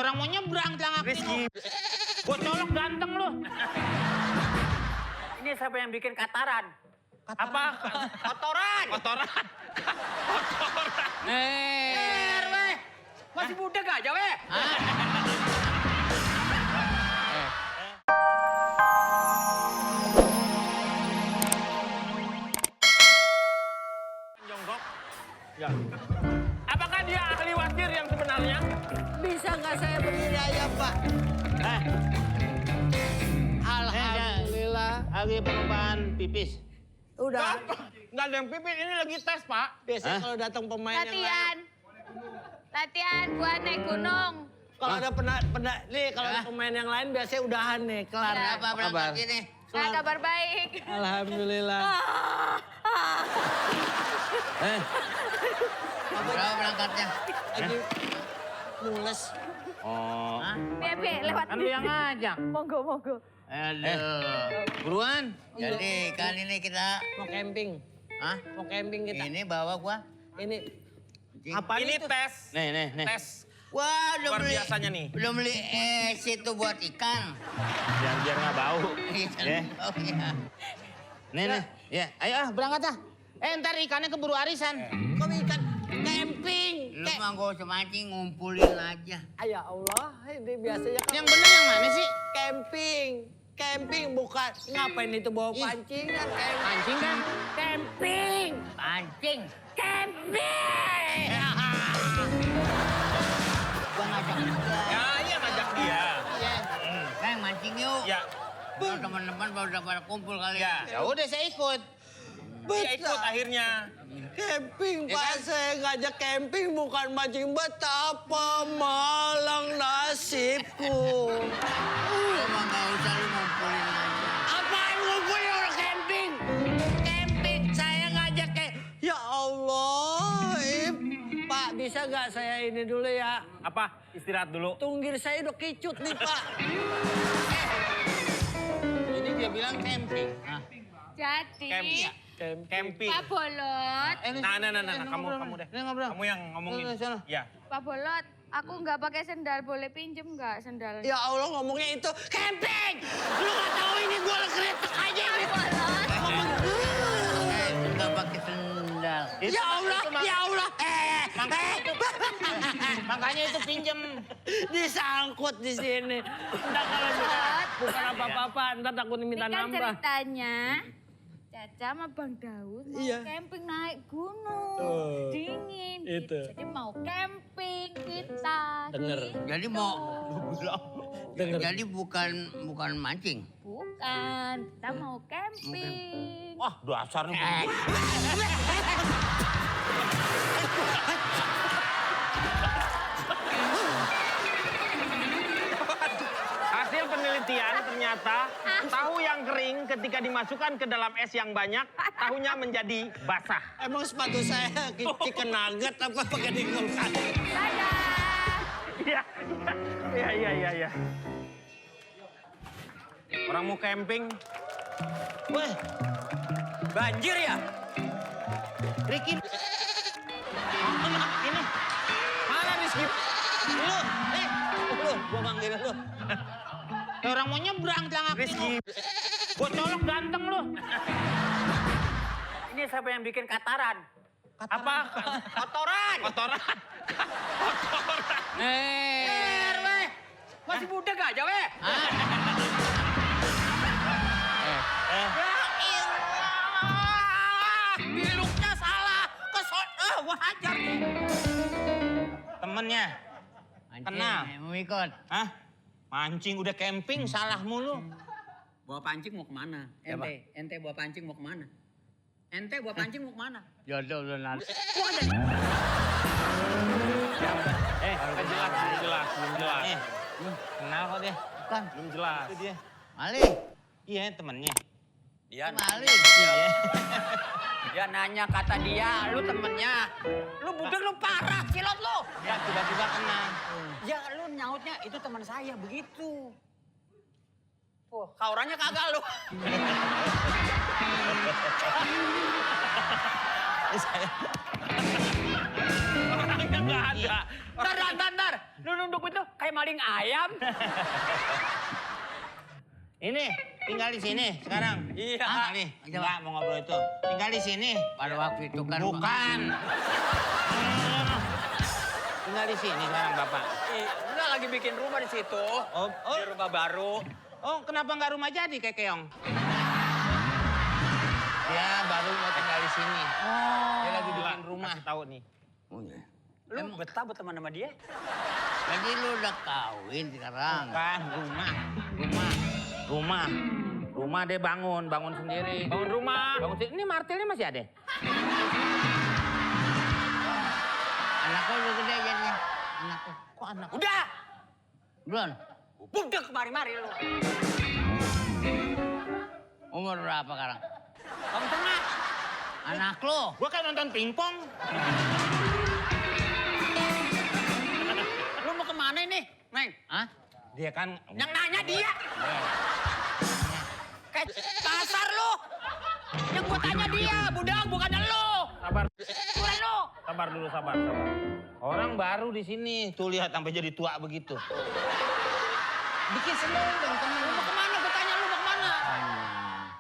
Orang mau nyebrang telang Rizky. Gua colok ganteng lu. Ini siapa yang bikin kataran? Apa? Kotoran. Kotoran. Weh. Masih muda gak aja, weh? Jonggok. Ya. Apakah dia ahli wasir yang sebenarnya? Bisa nggak saya berdiri aja, Pak? Alhamdulillah. Lagi perubahan pipis. Udah. Nggak ada yang pipis, ini lagi tes, Pak. Biasanya kalau datang pemain yang Latihan. Latihan buat naik gunung. kalau ada nih kalau ada pemain yang lain biasanya udahan nih, kelar. Ya. Apa berangkat ini? Nah, kabar baik. Alhamdulillah. Berapa berangkatnya? Lagi mules. Oh. Bebe, lewat. Kan lu yang ngajak. Monggo, monggo. Aduh. Buruan. Jadi kan ini kita... Mau camping. Hah? Mau camping kita. Ini bawa gua. Ini Apa ini tes? Nih. Tes. Wah, udah Luar beli... biasanya nih. Belum beli es itu buat ikan. Biar nggak bau. Ikan. Ya. Oh iya. Nih. Ya, ayo berangkat ah. Ntar ikannya keburu arisan. kok ikan camping. Lu mah gak usah mancing, ngumpulin aja. Ya Allah, ini biasanya kan Yang bener yang mana sih? camping. Camping bukan ngapain itu bawa pancingan camping. Pancing kan? Camping. Pancing. Camping. Gua ngajak juga. Ya, iya ngajak dia. Kang, mancing yuk. Ya. Kalau teman-teman baru udah pada kumpul kali Ya. Ya udah saya ikut. Dia ikut akhirnya. Camping, Pak. Saya ngajak camping bukan mancing. Betapa malang nasibku. Lu mah gak usah lu ngumpulin aja. Apaan ngumpulin orang camping? Camping, saya ngajak Ya Allah, Pak, bisa nggak saya ini dulu ya? Apa? Istirahat dulu. Tunggir saya udah kicut nih, Pak. Jadi dia bilang camping. Jadi, Camping. Pak Bolot. Nah, kamu deh. Ngobrol. Kamu yang ngomongin. Sana. Ya. Pak Bolot, aku nggak pakai sendal. Boleh pinjem nggak sendal? Ya Allah, ngomongnya itu camping. Lu nggak tahu ini gue kretek aja. Pak Bolot. Nggak pakai sendal. Ya Allah, ya Allah. Makanya itu pinjem. Disangkut di sini. Ntar kalau bukan apa-apa, ntar takut Ini minta kan nambah. ceritanya. Caca sama Bang Daud mau Iya. camping naik gunung. Dingin. Itu. Jadi mau camping kita. Denger. Gitu. Jadi mau... Denger. Jadi bukan mancing. Bukan, kita mau camping. Wah dasar nih. Hasil penelitian ternyata tahu yang kering ketika dimasukkan ke dalam es yang banyak, tahunya menjadi basah. Emang sepatu saya chicken nugget apa pakai dingungkan? Dadah. Iya. Orang mau camping. Weh, Banjir ya? Ricky. Ini. Mana Rizky? Lu, gua manggil lu. Orang mau nyebrang telang Rizky. Gua colok ganteng lu. Ini siapa yang bikin kataran? Apa? Kotoran. Kotoran. Weh. Masih muda gak aja, weh? Biluknya salah. Wajar. Temennya. Mancing, Kenal. mau ikut. Hah? Mancing udah camping salah mulu. Bawa pancing mau kemana? Ente bawa pancing mau kemana? Ente bawa pancing mau kemana? Jodoh belum ada. Belum jelas. Eh, kenal kok dia. Kan, Belum jelas. Itu dia. Mali. Iya temennya. Dia Mali. Dia nanya kata dia, lu temennya. Lu budek lu parah, silot lu. Ya tiba-tiba kenal. Ya lu nyautnya itu teman saya begitu. Oh, kaurannya kagak lu. Orangnya nggak ada. Enggak. Ntar. Lu nunduk itu kayak maling ayam. Ini, tinggal di sini sekarang. Iya. Kali. Enggak mau ngobrol itu. Tinggal di sini. Pada waktu itu kan. Bukan. Tinggal di sini sekarang Bapak. Udah lagi bikin rumah di situ. Oh, Di rumah baru. oh kenapa nggak rumah jadi kayak Keong? Dia baru mau tinggal di sini. Dia lagi bikin rumah. Kasih tahu nih. Oh, iya. Lu betah berteman sama dia? Jadi lu udah kawin sekarang. Bukan, rumah dia bangun sendiri. Bangun rumah. Bangun sendiri. Ini martilnya masih ada? Anakku udah gede jadinya. Anakku. Kok anak? Udah. Belum. Budek kemari-mari lu. Umur berapa sekarang? Kamu tengah. Anak lu. Gua kayak nonton pingpong. Lu mau kemana ini, Neng? Hah? Dia kan... Yang nanya dia. Kayak kasar lu. Yang gua tanya dia, budak, bukan lu. Sabar, Bukan lu. sabar dulu, sabar. Orang baru di sini. Tuh lihat sampai jadi tua begitu. Bikin seneng dong temen. Lu mau kemana? Gua tanya lu mau kemana?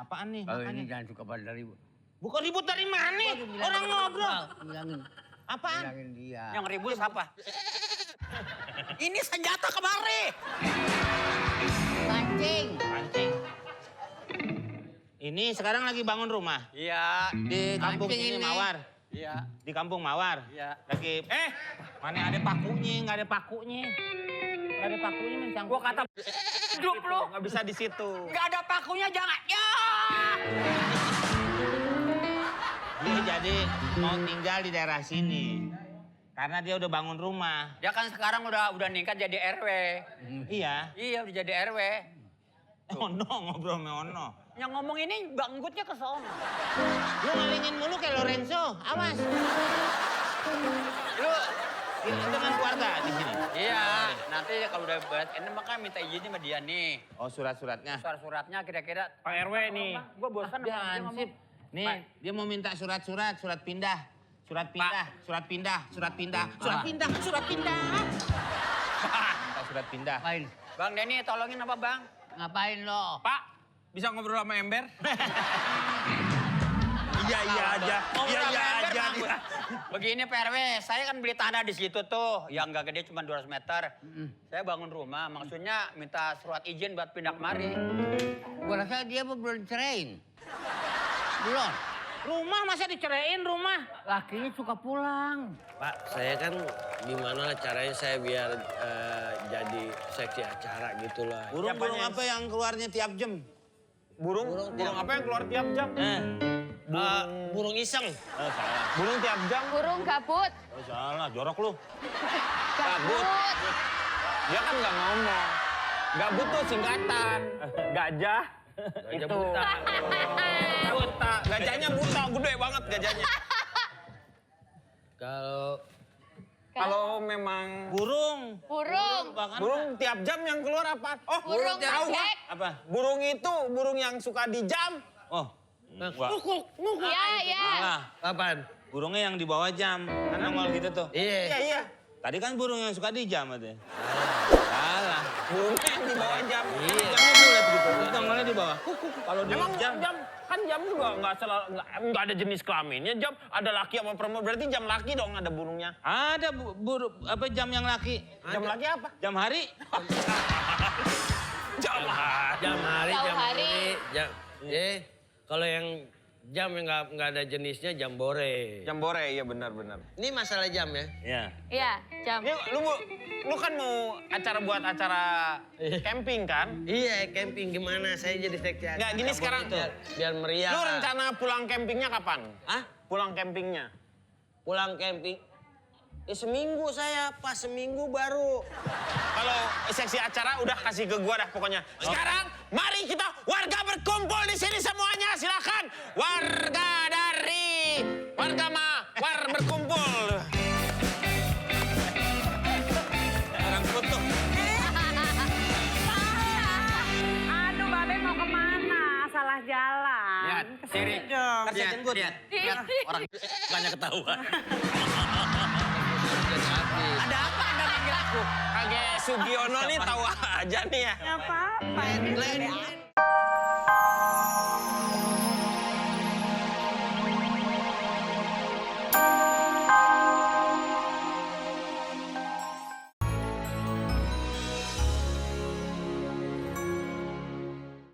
Apaan nih Kalau makanya? ini jangan suka pada ribut. Bukan ribut dari mana? Orang ngobrol. Bilangin. Apaan? Bilangin dia. Yang ribut siapa? Ini senjata kemari. Mancing. Pancing. Ini sekarang lagi bangun rumah. Iya. Di kampung Pancing ini ini. Mawar. Iya. Di kampung Mawar. Iya. Lagi, mana ada pakunya, nggak ada pakunya. Nggak ada pakunya mencang. Gua kata hidup lu. Nggak bisa di situ. Gak ada pakunya jangan. Ya. Dia jadi mau tinggal di daerah sini. Karena dia udah bangun rumah. Dia kan sekarang udah ningkat jadi RW. Iya. Iya udah jadi RW. Ono ngobrol sama Ono. Yang ngomong ini banggutnya ke sono. Lu ngalingin mulu kayak Lorenzo. Awas. Lu Dengan keluarga di sini. iya, nanti kalau udah beres ini makanya minta izin sama dia nih. Oh surat-suratnya. Surat-suratnya kira-kira Pak RW nih. gua bosan Dia sama dia ngomong. ansip. Nih, dia mau minta surat pindah. Surat pindah. Minta surat pindah. Ngapain? Bang Denny tolongin apa Bang? Ngapain lo? Pak, bisa ngobrol sama Ember? Iya aja. Iya aja. Begini Pak RW, saya kan beli tanah di situ tuh, yang nggak gede cuma 200 meter. Saya bangun rumah, maksudnya minta surat izin buat pindah kemari. Gua rasa dia belum ceraiin. Belum. Rumah masa diceraiin rumah? Lakinya suka pulang. Pak, saya kan gimana lah caranya saya biar jadi seksi acara gitu lah. Burung apa yang keluarnya tiap jam? Burung apa yang keluar tiap jam? Burung iseng. Salah. Burung tiap jam. Burung gabut. Salah, jorok lu. Gabut. Dia kan nggak ngomong. Gabut tuh singkatan. Gajah. Itu. buta. Buta. Gajahnya buta, gede banget gajahnya. Kalau memang Burung. burung tiap jam yang keluar apa? Oh, Burung tahu gua. ngejek. Apa? Burung itu burung yang suka di jam. Oh. Enggak. Iya. Salah. Apaan? Burungnya yang di bawah jam. Kan nongol gitu tuh. Iya. Iya. Tadi kan burung yang suka di jam katanya. Salah. Burungnya yang di bawah jam. Iya. Jamnya bulat gitu. Terus nongolnya di bawah. Kalau di Emang jam. jam juga nggak ada jenis kelaminnya jam. Ada laki sama perempuan, berarti jam laki dong ada burungnya. Ada apa jam yang laki? Jam laki apa? Jam hari. Jam laki. Jam hari, Tahu jam hari. jam. Kalau yang jam yang nggak ada jenisnya jam bore. Jam bore, iya benar-benar. Ini masalah jam ya? Iya. Iya, jam. Ini lu kan mau buat acara camping kan? Iya, camping gimana? Saya jadi seksi acara. Nggak, gini sekarang tuh. Biar meriah. Lu rencana pulang campingnya kapan? Hah? Pulang campingnya? Pulang camping? Seminggu saya, pas seminggu baru. Kalau seksi acara udah kasih ke gua dah pokoknya. Sekarang mari kita warga berkumpul di sini semuanya, silakan. Warga dari Mawar berkumpul. Orang kutuk. Aduh, Babe mau kemana? Salah jalan. Lihat, Siri. Ntar saya jemput. Lihat. Orang banyak ketahuan. Ada apa Anda panggil aku? Kakek Sugiono nih tahu aja nih ya. Apa? Pak